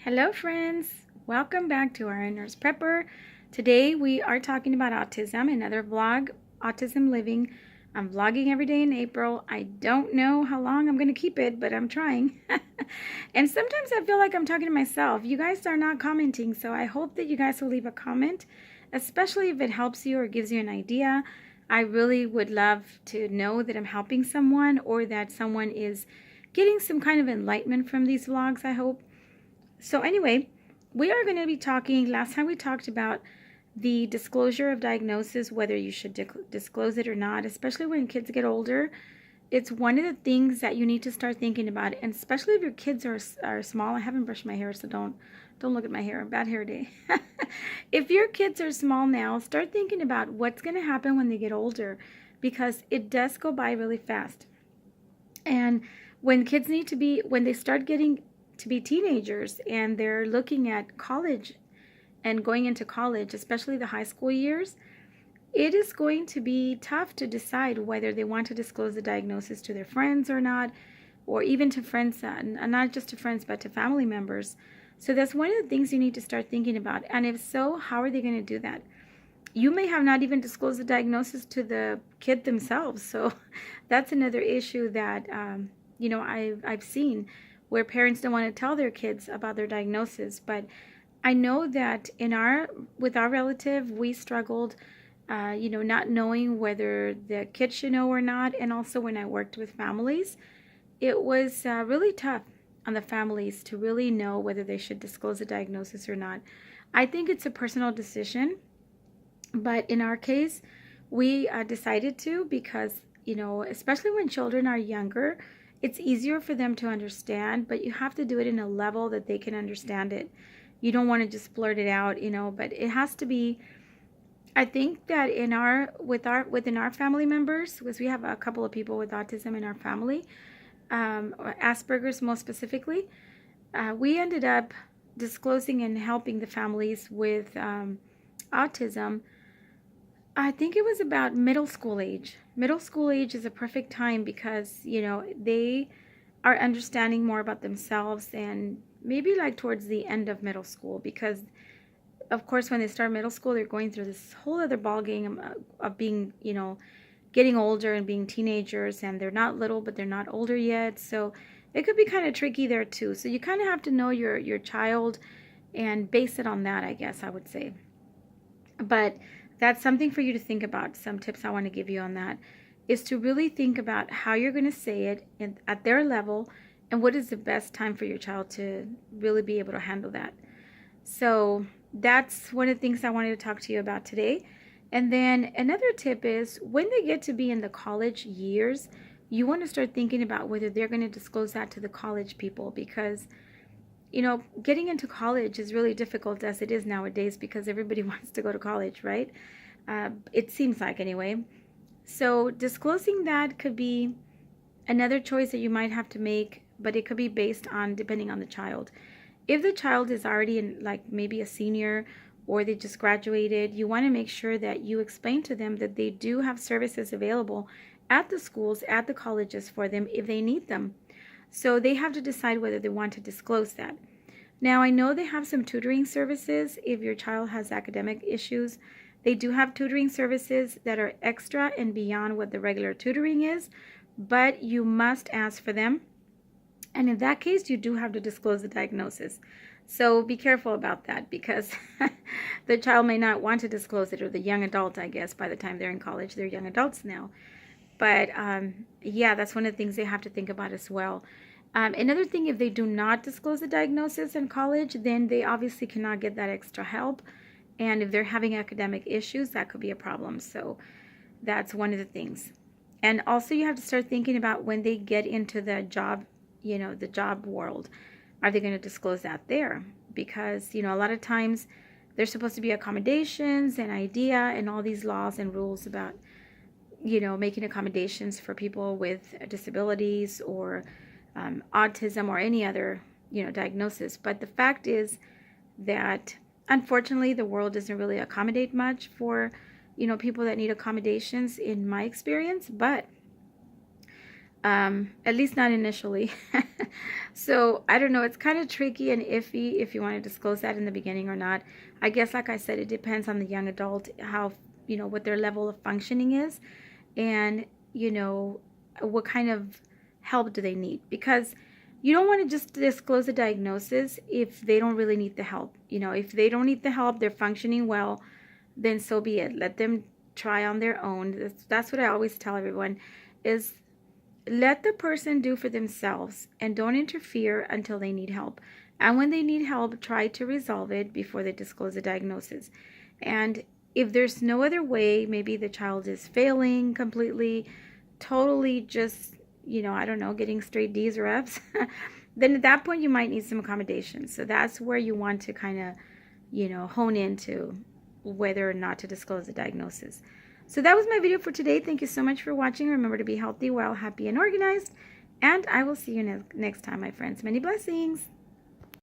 Hello friends, welcome back to RNnurse Prepper. Today we are talking about autism, another vlog, Autism Living. I'm vlogging every day in April. I don't know how long I'm going to keep it, but I'm trying. And sometimes I feel like I'm talking to myself. You guys are not commenting, so I hope that you guys will leave a comment, especially if it helps you or gives you an idea. I really would love to know that I'm helping someone or that someone is getting some kind of enlightenment from these vlogs, I hope. So anyway, we are going to be talking, last time we talked about the disclosure of diagnosis, whether you should disclose it or not, especially when kids get older. It's one of the things that you need to start thinking about, and especially if your kids are small. I haven't brushed my hair, so don't look at my hair. Bad hair day. If your kids are small now, start thinking about what's going to happen when they get older, because it does go by really fast. And when when they start getting to be teenagers and they're looking at college and going into college, especially the high school years, it is going to be tough to decide whether they want to disclose the diagnosis to their friends or not, or even to friends, not just to friends, but to family members. So that's one of the things you need to start thinking about. And if so, how are they going to do that? You may have not even disclosed the diagnosis to the kid themselves. So that's another issue that, I've seen where parents don't want to tell their kids about their diagnosis. But I know that with our relative, we struggled, not knowing whether the kid should know or not. And also when I worked with families, it was really tough on the families to really know whether they should disclose a diagnosis or not. I think it's a personal decision, but in our case, we decided to because, especially when children are younger, it's easier for them to understand, but you have to do it in a level that they can understand it. You don't want to just blurt it out, but it has to be. I think that within our family members, because we have a couple of people with autism in our family, or Asperger's most specifically, we ended up disclosing and helping the families with autism. I think it was about middle school age. Middle school age is a perfect time because, they are understanding more about themselves, and maybe like towards the end of middle school, because of course when they start middle school, they're going through this whole other ballgame of being, getting older and being teenagers, and they're not little, but they're not older yet. So it could be kind of tricky there too. So you kind of have to know your child and base it on that, I guess I would say. But that's something for you to think about. Some tips I want to give you on that is to really think about how you're going to say it at their level, and what is the best time for your child to really be able to handle that. So that's one of the things I wanted to talk to you about today. And then another tip is when they get to be in the college years, you want to start thinking about whether they're going to disclose that to the college people, because getting into college is really difficult as it is nowadays because everybody wants to go to college, right? It seems like anyway. So disclosing that could be another choice that you might have to make, but it could be based on depending on the child. If the child is already in like maybe a senior or they just graduated, you want to make sure that you explain to them that they do have services available at the schools, at the colleges for them if they need them. So they have to decide whether they want to disclose that. Now, I know they have some tutoring services if your child has academic issues. They do have tutoring services that are extra and beyond what the regular tutoring is, but you must ask for them. And in that case, you do have to disclose the diagnosis. So be careful about that, because the child may not want to disclose it, or the young adult, I guess, by the time they're in college. They're young adults now. But yeah, that's one of the things they have to think about as well. Another thing, if they do not disclose the diagnosis in college, then they obviously cannot get that extra help. And if they're having academic issues, that could be a problem. So that's one of the things. And also you have to start thinking about when they get into the job, the job world. Are they going to disclose that there? Because, a lot of times there's supposed to be accommodations and IDEA and all these laws and rules about, making accommodations for people with disabilities or autism or any other, diagnosis. But the fact is that unfortunately the world doesn't really accommodate much for, people that need accommodations in my experience. But At least not initially. So I don't know, it's kind of tricky and iffy if you want to disclose that in the beginning or not. I guess, like I said, it depends on the young adult, how, what their level of functioning is, and what kind of help do they need, because you don't want to just disclose a diagnosis if they don't really need the help. If they don't need the help, they're functioning well, then so be it. Let them try on their own. That's what I always tell everyone, is let the person do for themselves and don't interfere until they need help. And when they need help, try to resolve it before they disclose a diagnosis. And if there's no other way, maybe the child is failing completely, totally just, I don't know, getting straight D's or F's, then at that point you might need some accommodations. So that's where you want to kind of, hone into whether or not to disclose the diagnosis. So that was my video for today. Thank you so much for watching. Remember to be healthy, well, happy, and organized. And I will see you next time, my friends. Many blessings.